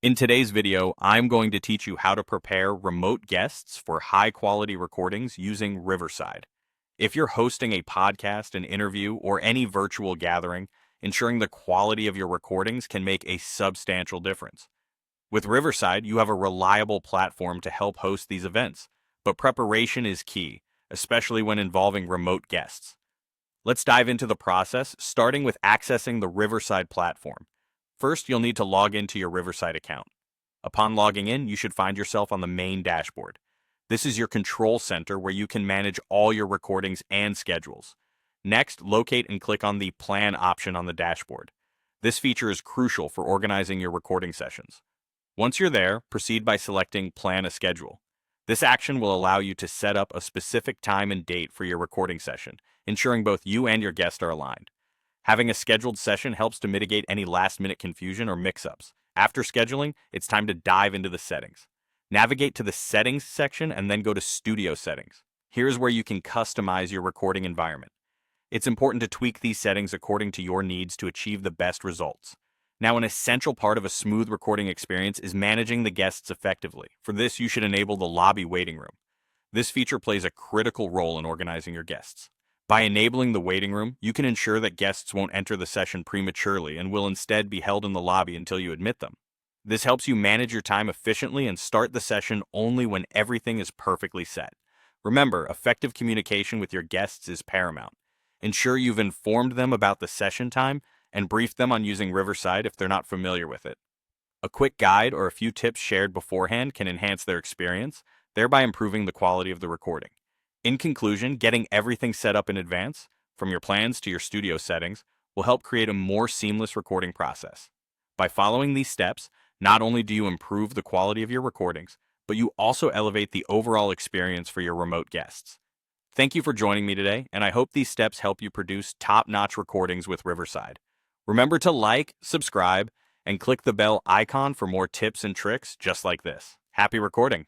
In today's video, I'm going to teach you how to prepare remote guests for high-quality recordings using Riverside. If you're hosting a podcast, an interview, or any virtual gathering, ensuring the quality of your recordings can make a substantial difference. With Riverside, you have a reliable platform to help host these events, but preparation is key, especially when involving remote guests. Let's dive into the process, starting with accessing the Riverside platform. First, you'll need to log into your Riverside account. Upon logging in, you should find yourself on the main dashboard. This is your control center where you can manage all your recordings and schedules. Next, locate and click on the Plan option on the dashboard. This feature is crucial for organizing your recording sessions. Once you're there, proceed by selecting Plan a Schedule. This action will allow you to set up a specific time and date for your recording session, ensuring both you and your guest are aligned. Having a scheduled session helps to mitigate any last-minute confusion or mix-ups. After scheduling, it's time to dive into the settings. Navigate to the Settings section and then go to Studio Settings. Here's where you can customize your recording environment. It's important to tweak these settings according to your needs to achieve the best results. Now, an essential part of a smooth recording experience is managing the guests effectively. For this, you should enable the lobby waiting room. This feature plays a critical role in organizing your guests. By enabling the waiting room, you can ensure that guests won't enter the session prematurely and will instead be held in the lobby until you admit them. This helps you manage your time efficiently and start the session only when everything is perfectly set. Remember, effective communication with your guests is paramount. Ensure you've informed them about the session time and briefed them on using Riverside if they're not familiar with it. A quick guide or a few tips shared beforehand can enhance their experience, thereby improving the quality of the recording. In conclusion, getting everything set up in advance, from your plans to your studio settings, will help create a more seamless recording process. By following these steps, not only do you improve the quality of your recordings, but you also elevate the overall experience for your remote guests. Thank you for joining me today, and I hope these steps help you produce top-notch recordings with Riverside. Remember to like, subscribe, and click the bell icon for more tips and tricks just like this. Happy recording!